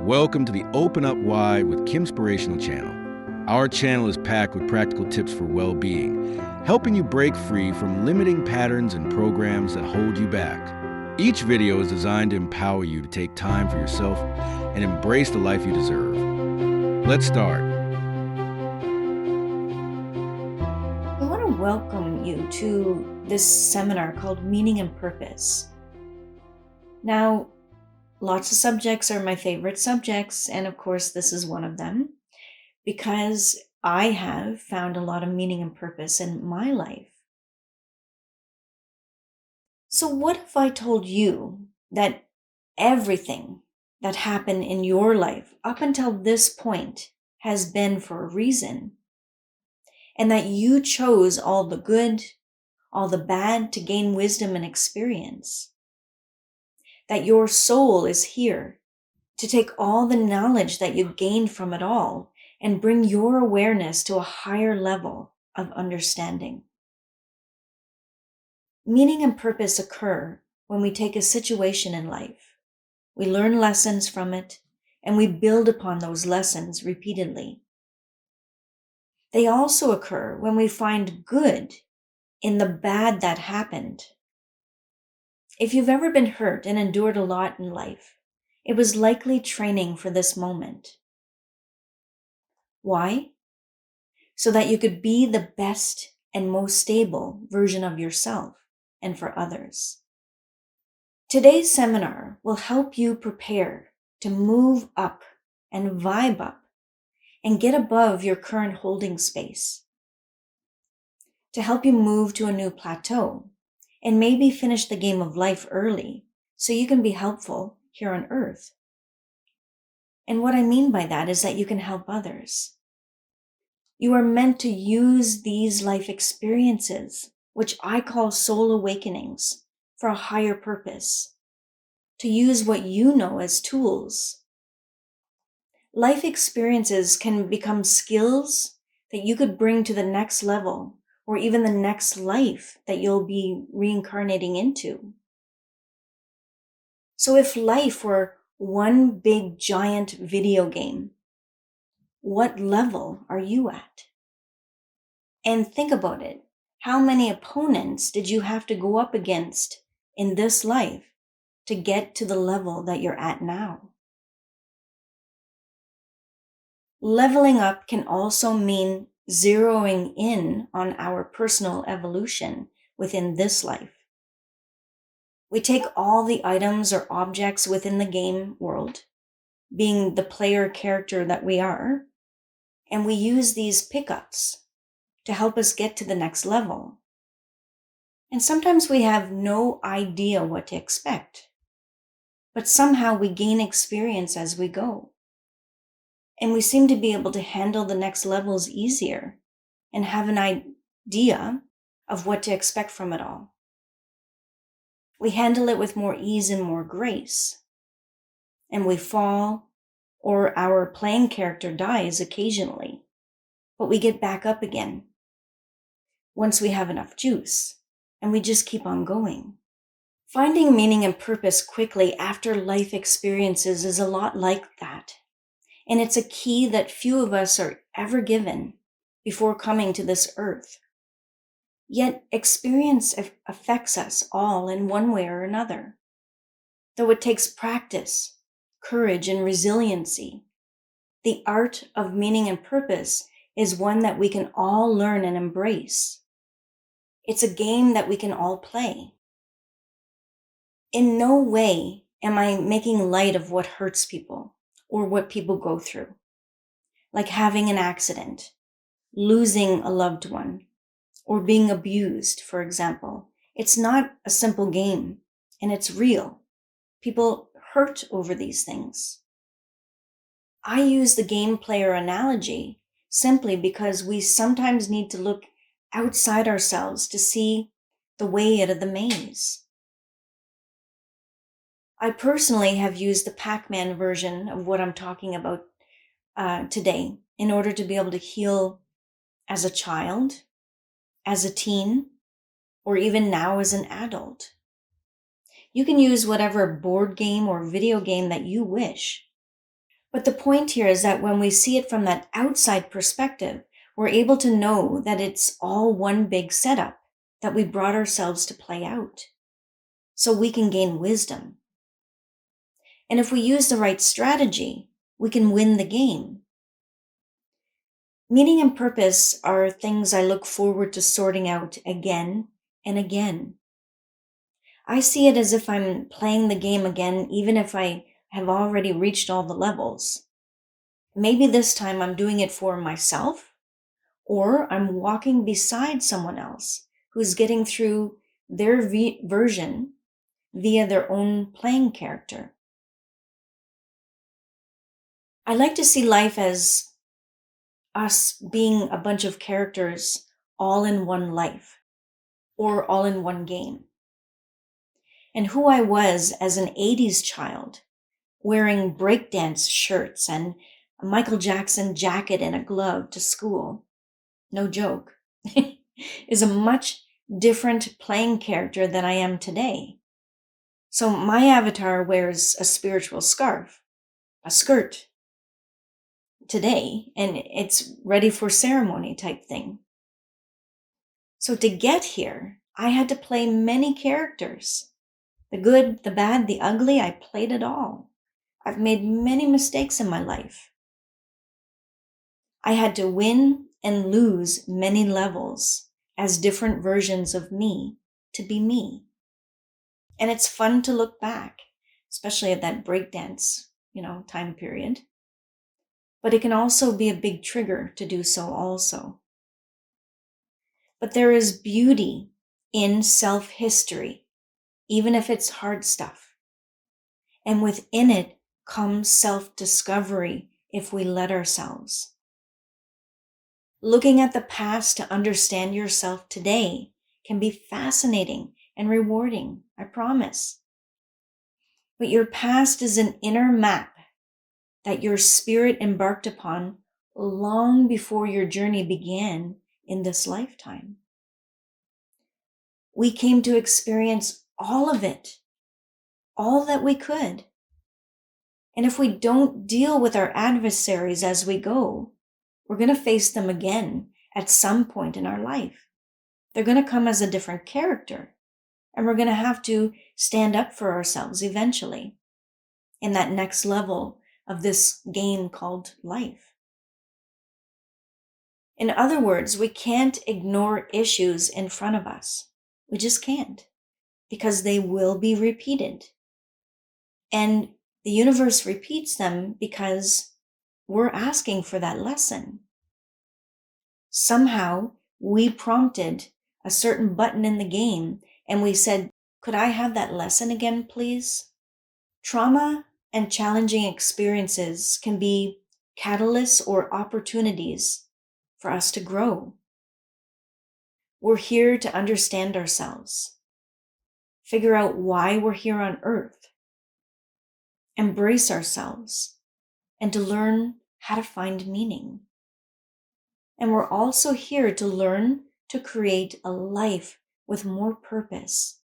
Welcome to the Open Up Wide with Kimspirational channel. Our channel is packed with practical tips for well-being, helping you break free from limiting patterns and programs that hold you back. Each video is designed to empower you to take time for yourself and embrace the life you deserve. Let's start. I want to welcome you to this seminar called Meaning and Purpose. Now, lots of subjects are my favorite subjects, and of course, this is one of them, because I have found a lot of meaning and purpose in my life. So, what if I told you that everything that happened in your life up until this point has been for a reason, and that you chose all the good, all the bad to gain wisdom and experience? That your soul is here to take all the knowledge that you gained from it all and bring your awareness to a higher level of understanding. Meaning and purpose occur when we take a situation in life. We learn lessons from it, and we build upon those lessons repeatedly. They also occur when we find good in the bad that happened. If you've ever been hurt and endured a lot in life, it was likely training for this moment. Why? So that you could be the best and most stable version of yourself and for others. Today's seminar will help you prepare to move up and vibe up and get above your current holding space. To help you move to a new plateau and maybe finish the game of life early so you can be helpful here on earth. And what I mean by that is that you can help others. You are meant to use these life experiences, which I call soul awakenings, for a higher purpose, to use what you know as tools. Life experiences can become skills that you could bring to the next level or even the next life that you'll be reincarnating into. So if life were one big giant video game, what level are you at? And think about it. How many opponents did you have to go up against in this life to get to the level that you're at now? Leveling up can also mean zeroing in on our personal evolution within this life. We take all the items or objects within the game world, being the player character that we are, and we use these pickups to help us get to the next level. And sometimes we have no idea what to expect, but somehow we gain experience as we go. And we seem to be able to handle the next levels easier and have an idea of what to expect from it all. We handle it with more ease and more grace. And we fall, or our playing character dies occasionally, but we get back up again once we have enough juice, and we just keep on going. Finding meaning and purpose quickly after life experiences is a lot like that. And it's a key that few of us are ever given before coming to this earth. Yet experience affects us all in one way or another. Though it takes practice, courage, and resiliency, the art of meaning and purpose is one that we can all learn and embrace. It's a game that we can all play. In no way am I making light of what hurts people or what people go through, like having an accident, losing a loved one, or being abused, for example. It's not a simple game, and it's real. People hurt over these things. I use the game player analogy simply because we sometimes need to look outside ourselves to see the way out of the maze. I personally have used the Pac-Man version of what I'm talking about today in order to be able to heal as a child, as a teen, or even now as an adult. You can use whatever board game or video game that you wish, But the point here is that when we see it from that outside perspective, we're able to know that it's all one big setup that we brought ourselves to play out so we can gain wisdom. And if we use the right strategy, we can win the game. Meaning and purpose are things I look forward to sorting out again and again. I see it as if I'm playing the game again, even if I have already reached all the levels. Maybe this time I'm doing it for myself, or I'm walking beside someone else who's getting through their version via their own playing character. I like to see life as us being a bunch of characters all in one life or all in one game. And who I was as an 80s child, wearing breakdance shirts and a Michael Jackson jacket and a glove to school, no joke, is a much different playing character than I am today. So my avatar wears a spiritual scarf, a skirt today, and it's ready for ceremony type thing. So to get here, I had to play many characters. The good, the bad, the ugly, I played it all. I've made many mistakes in my life. I had to win and lose many levels as different versions of me to be me. And it's fun to look back, especially at that breakdance, time period. But it can also be a big trigger to do so also. But there is beauty in self-history, even if it's hard stuff. And within it comes self-discovery if we let ourselves. Looking at the past to understand yourself today can be fascinating and rewarding, I promise. But your past is an inner map that your spirit embarked upon long before your journey began in this lifetime. We came to experience all of it, all that we could. And if we don't deal with our adversaries as we go, we're going to face them again at some point in our life. They're going to come as a different character, and we're going to have to stand up for ourselves eventually in that next level of this game called life. In other words, we can't ignore issues in front of us. We just can't, because they will be repeated. And the universe repeats them because we're asking for that lesson. Somehow we prompted a certain button in the game and we said, could I have that lesson again, please? Trauma and challenging experiences can be catalysts or opportunities for us to grow. We're here to understand ourselves, figure out why we're here on earth, embrace ourselves, and to learn how to find meaning. And we're also here to learn to create a life with more purpose.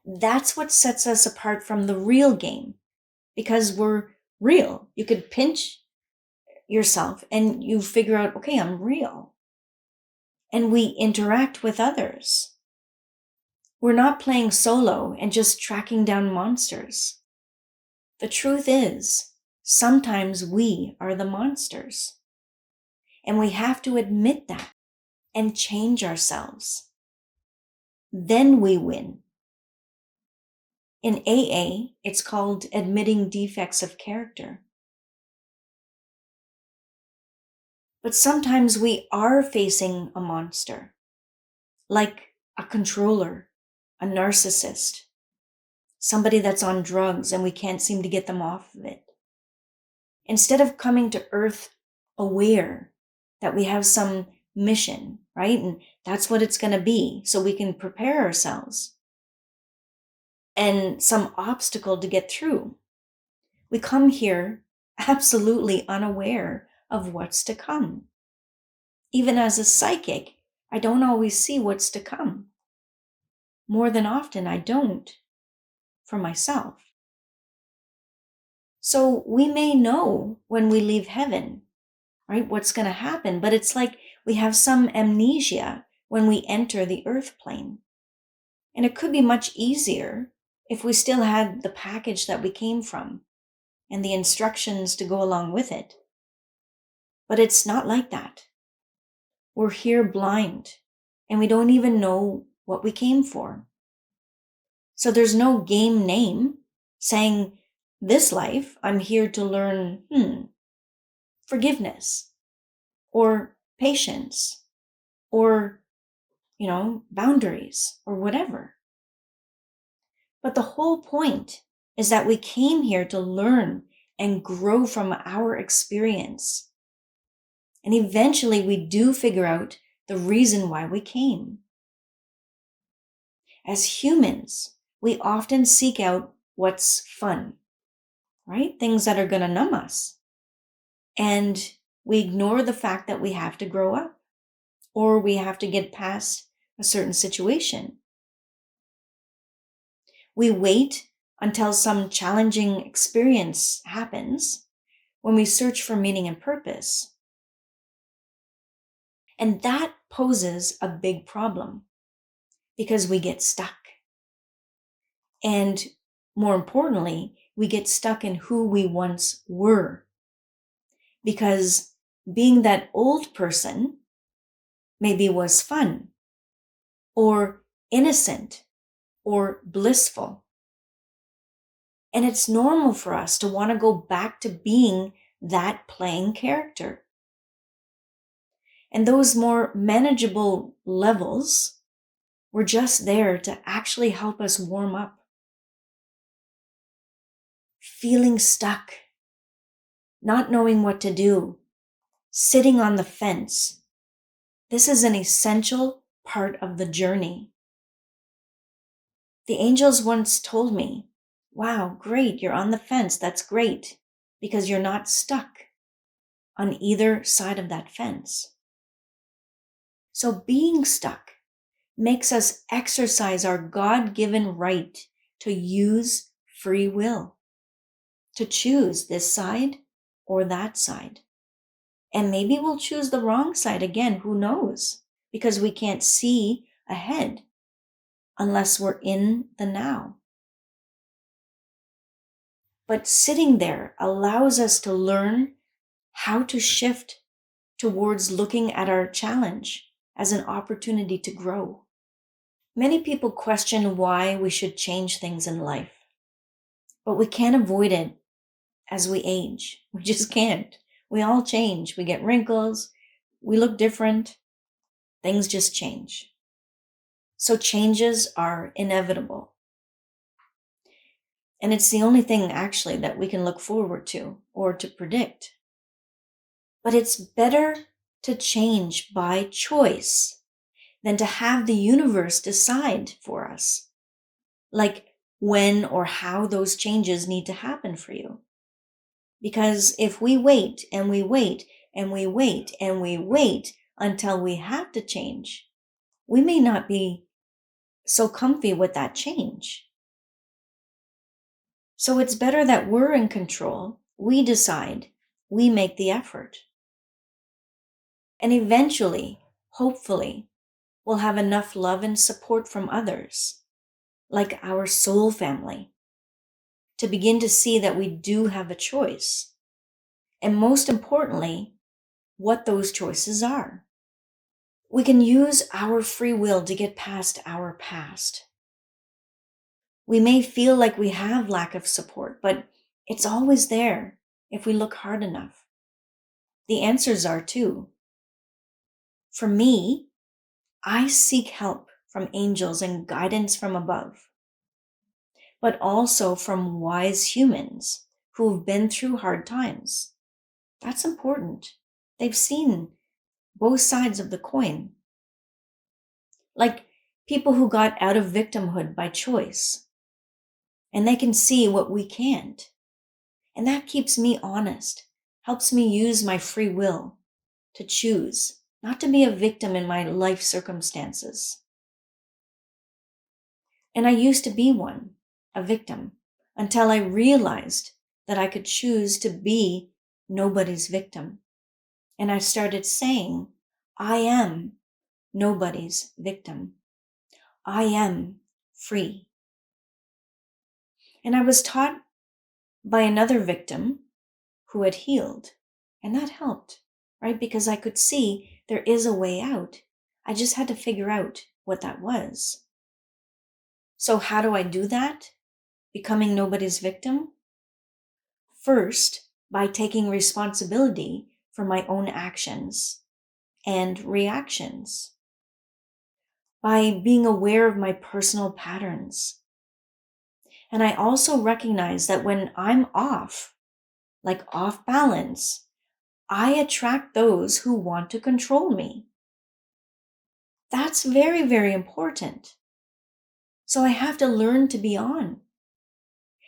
That's what sets us apart from the real game, because we're real. You could pinch yourself and you figure out, okay, I'm real. And we interact with others. We're not playing solo and just tracking down monsters. The truth is, sometimes we are the monsters. And we have to admit that and change ourselves. Then we win. In AA, it's called admitting defects of character. But sometimes we are facing a monster, like a controller, a narcissist, somebody that's on drugs and we can't seem to get them off of it. Instead of coming to earth aware that we have some mission, right? And that's what it's going to be, so we can prepare ourselves and some obstacle to get through. We come here absolutely unaware of what's to come. Even as a psychic, I don't always see what's to come. More than often, I don't, for myself. So we may know when we leave heaven, right, what's going to happen, but it's like we have some amnesia when we enter the earth plane. And it could be much easier if we still had the package that we came from and the instructions to go along with it. But it's not like that. We're here blind and we don't even know what we came for. So there's no game name saying, this life, I'm here to learn, forgiveness or patience or, boundaries or whatever. But the whole point is that we came here to learn and grow from our experience. And eventually we do figure out the reason why we came. As humans, we often seek out what's fun, right? Things that are going to numb us. And we ignore the fact that we have to grow up or we have to get past a certain situation. We wait until some challenging experience happens when we search for meaning and purpose. And that poses a big problem because we get stuck. And more importantly, we get stuck in who we once were. Because being that old person maybe was fun or innocent or blissful. And it's normal for us to want to go back to being that playing character. And those more manageable levels were just there to actually help us warm up. Feeling stuck, not knowing what to do, sitting on the fence. This is an essential part of the journey. The angels once told me, wow, great, you're on the fence. That's great because you're not stuck on either side of that fence. So being stuck makes us exercise our God-given right to use free will, to choose this side or that side. And maybe we'll choose the wrong side again, who knows? Because we can't see ahead unless we're in the now. But sitting there allows us to learn how to shift towards looking at our challenge as an opportunity to grow. Many people question why we should change things in life, but we can't avoid it as we age. We just can't. We all change. We get wrinkles. We look different. Things just change. So changes are inevitable. And it's the only thing actually that we can look forward to or to predict. But it's better to change by choice than to have the universe decide for us, like when or how those changes need to happen for you. Because if we wait and we wait and we wait and we wait until we have to change, we may not be so comfy with that change. So it's better that we're in control, we decide, we make the effort. And eventually, hopefully, we'll have enough love and support from others, like our soul family, to begin to see that we do have a choice. And most importantly, what those choices are. We can use our free will to get past our past. We may feel like we have lack of support, but it's always there if we look hard enough. The answers are too. For me, I seek help from angels and guidance from above, but also from wise humans who've been through hard times. That's important. They've seen both sides of the coin. Like people who got out of victimhood by choice, and they can see what we can't. And that keeps me honest, helps me use my free will to choose not to be a victim in my life circumstances. And I used to be one, a victim, until I realized that I could choose to be nobody's victim. And I started saying, I am nobody's victim. I am free. And I was taught by another victim who had healed, and that helped, right? Because I could see there is a way out. I just had to figure out what that was. So, how do I do that? Becoming nobody's victim? First, by taking responsibility for my own actions and reactions, by being aware of my personal patterns. And I also recognize that when I'm off, like off balance, I attract those who want to control me. That's very, very important. So I have to learn to be on.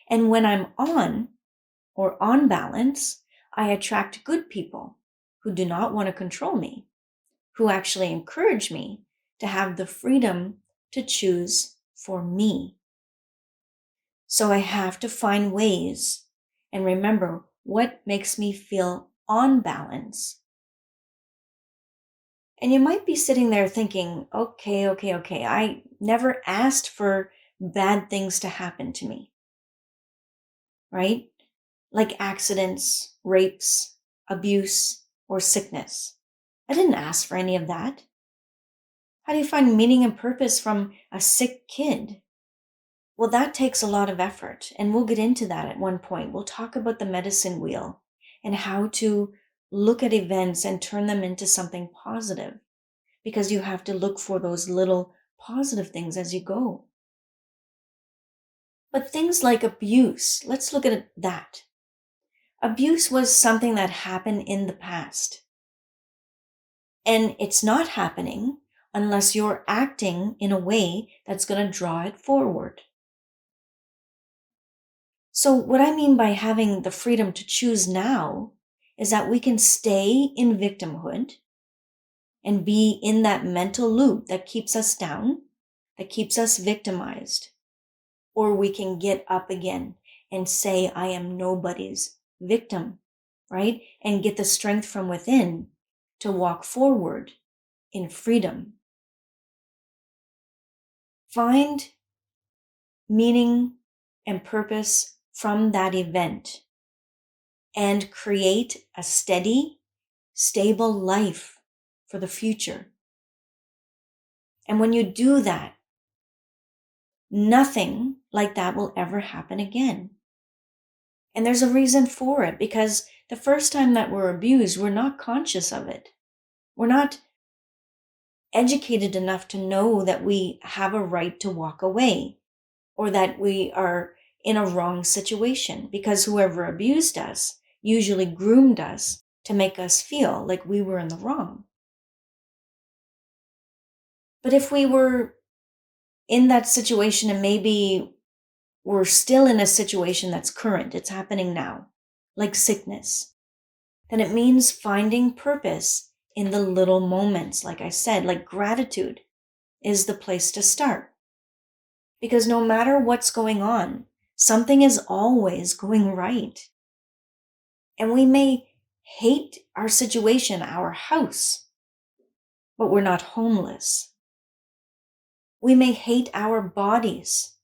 And when I'm on, or on balance, I attract good people who do not want to control me, who actually encourage me to have the freedom to choose for me. So I have to find ways and remember what makes me feel on balance. And you might be sitting there thinking, okay, I never asked for bad things to happen to me, right? Like accidents, rapes, abuse, or sickness. I didn't ask for any of that. How do you find meaning and purpose from a sick kid? Well, that takes a lot of effort, and we'll get into that at one point. We'll talk about the medicine wheel and how to look at events and turn them into something positive, because you have to look for those little positive things as you go. But things like abuse, let's look at that. Abuse was something that happened in the past. And it's not happening unless you're acting in a way that's going to draw it forward. So, what I mean by having the freedom to choose now is that we can stay in victimhood and be in that mental loop that keeps us down, that keeps us victimized. Or we can get up again and say, I am nobody's victim, right? And get the strength from within to walk forward in freedom. Find meaning and purpose from that event and create a steady, stable life for the future. And when you do that, nothing like that will ever happen again. And there's a reason for it, because the first time that we're abused, we're not conscious of it. We're not educated enough to know that we have a right to walk away or that we are in a wrong situation, because whoever abused us usually groomed us to make us feel like we were in the wrong. But if we were in that situation and maybe we're still in a situation that's current, it's happening now, like sickness, then it means finding purpose in the little moments. Like I said, like gratitude is the place to start. Because no matter what's going on, something is always going right. And we may hate our situation, our house, but we're not homeless. We may hate our bodies,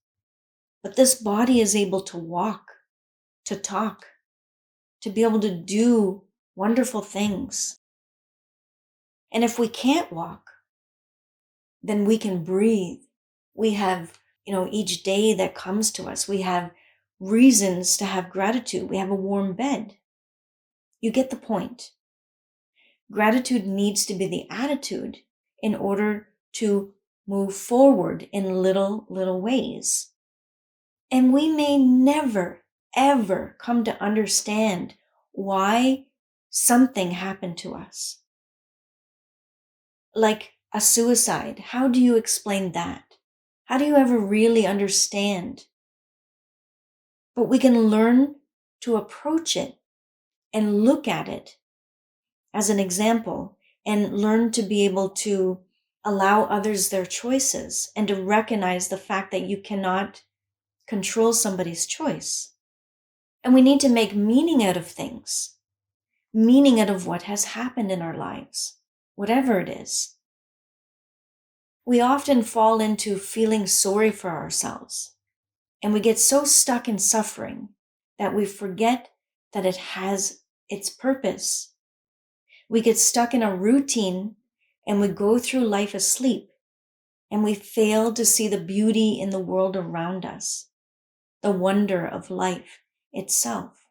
but this body is able to walk, to talk, to be able to do wonderful things. And if we can't walk, then we can breathe. We have, each day that comes to us, we have reasons to have gratitude. We have a warm bed. You get the point. Gratitude needs to be the attitude in order to move forward in little ways. And we may never, ever come to understand why something happened to us. Like a suicide, how do you explain that? How do you ever really understand? But we can learn to approach it and look at it as an example and learn to be able to allow others their choices and to recognize the fact that you cannot control somebody's choice. And we need to make meaning out of things, meaning out of what has happened in our lives, whatever it is. We often fall into feeling sorry for ourselves, and we get so stuck in suffering that we forget that it has its purpose. We get stuck in a routine and we go through life asleep, and we fail to see the beauty in the world around us, the wonder of life itself.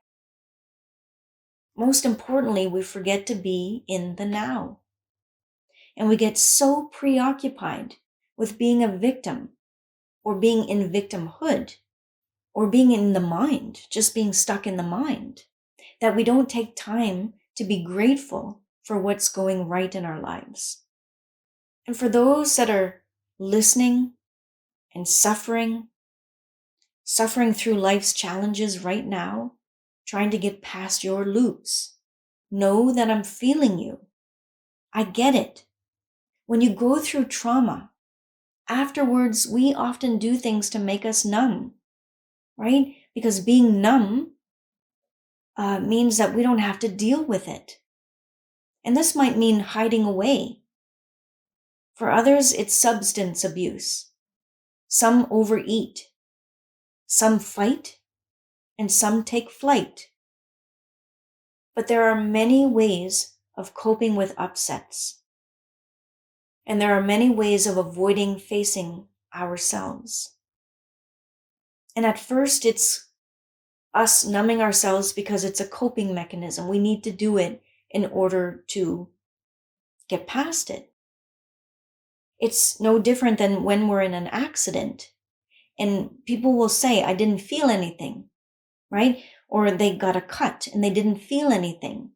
Most importantly, we forget to be in the now. And we get so preoccupied with being a victim, or being in victimhood, or being in the mind, just being stuck in the mind, that we don't take time to be grateful for what's going right in our lives. And for those that are listening and suffering through life's challenges right now, trying to get past your loops, know that I'm feeling you. I get it. When you go through trauma, afterwards, we often do things to make us numb, right? Because being numb means that we don't have to deal with it. And this might mean hiding away. For others, it's substance abuse. Some overeat. Some fight. And some take flight. But there are many ways of coping with upsets. And there are many ways of avoiding facing ourselves. And at first, it's us numbing ourselves because it's a coping mechanism. We need to do it in order to get past it. It's no different than when we're in an accident and people will say, I didn't feel anything, right? Or they got a cut and they didn't feel anything.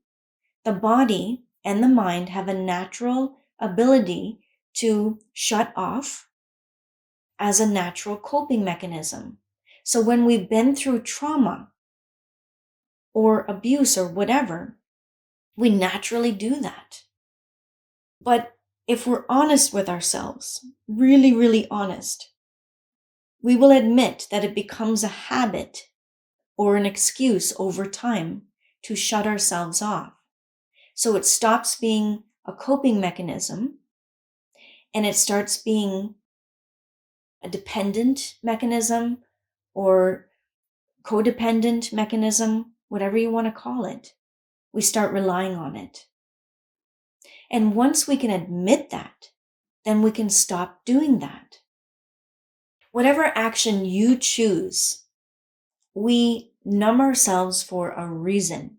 The body and the mind have a natural ability to shut off as a natural coping mechanism. So when we've been through trauma or abuse or whatever, we naturally do that. But if we're honest with ourselves, really, really honest, we will admit that it becomes a habit or an excuse over time to shut ourselves off. So it stops being a coping mechanism and it starts being a dependent mechanism or codependent mechanism, whatever you want to call it. We start relying on it. And once we can admit that, then we can stop doing that. Whatever action you choose, we numb ourselves for a reason.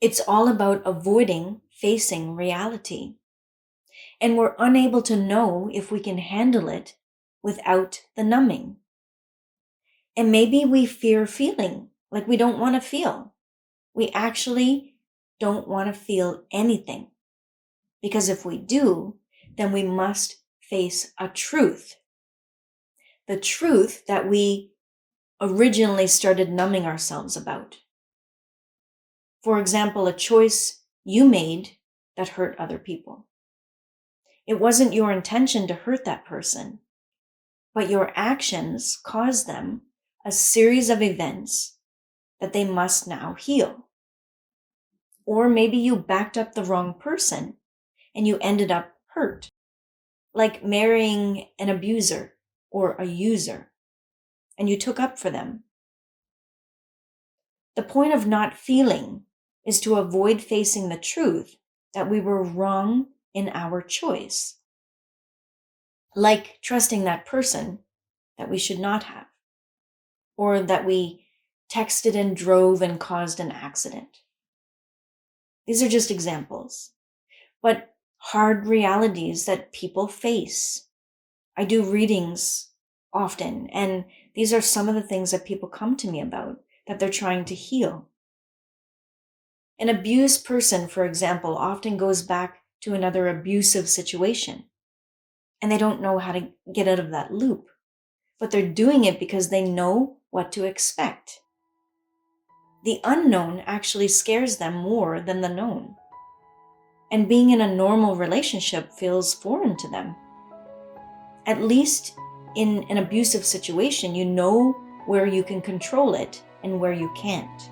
It's all about avoiding facing reality. And we're unable to know if we can handle it without the numbing. And maybe we fear feeling like we don't want to feel. We actually don't want to feel anything. Because if we do, then we must face a truth. The truth that we originally started numbing ourselves about. For example, a choice you made that hurt other people. It wasn't your intention to hurt that person, but your actions caused them a series of events that they must now heal. Or maybe you backed up the wrong person and you ended up hurt, like marrying an abuser or a user, and you took up for them. The point of not feeling is to avoid facing the truth that we were wrong in our choice, like trusting that person that we should not have, or that we texted and drove and caused an accident. These are just examples, but hard realities that people face. I do readings often, and these are some of the things that people come to me about that they're trying to heal. An abused person, for example, often goes back to another abusive situation, and they don't know how to get out of that loop. But they're doing it because they know what to expect. The unknown actually scares them more than the known. And being in a normal relationship feels foreign to them. At least in an abusive situation, you know where you can control it and where you can't.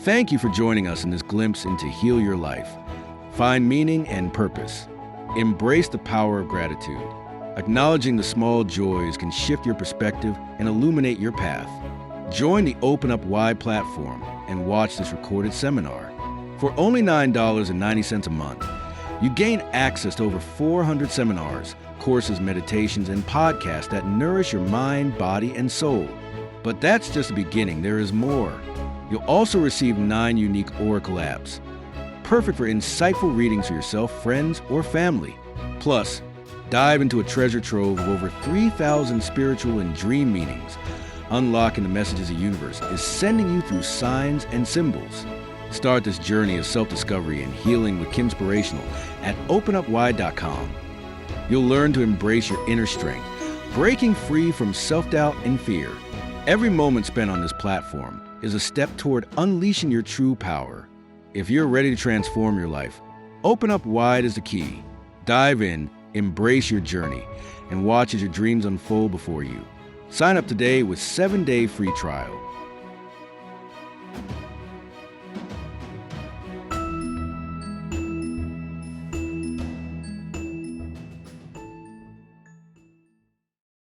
Thank you for joining us in this glimpse into Heal Your Life. Find meaning and purpose. Embrace the power of gratitude. Acknowledging the small joys can shift your perspective and illuminate your path. Join the Open Up Wide platform and watch this recorded seminar. For only $9.90 a month, you gain access to over 400 seminars, courses, meditations, and podcasts that nourish your mind, body, and soul. But that's just the beginning. There is more. You'll also receive 9 unique Oracle apps, perfect for insightful readings for yourself, friends, or family. Plus, dive into a treasure trove of over 3,000 spiritual and dream meanings. Unlocking the messages the universe is sending you through signs and symbols. Start this journey of self-discovery and healing with Kimspirational at openupwide.com. You'll learn to embrace your inner strength, breaking free from self-doubt and fear. Every moment spent on this platform is a step toward unleashing your true power. If you're ready to transform your life, Open Up Wide is the key. Dive in, embrace your journey, and watch as your dreams unfold before you. Sign up today with 7-day free trial.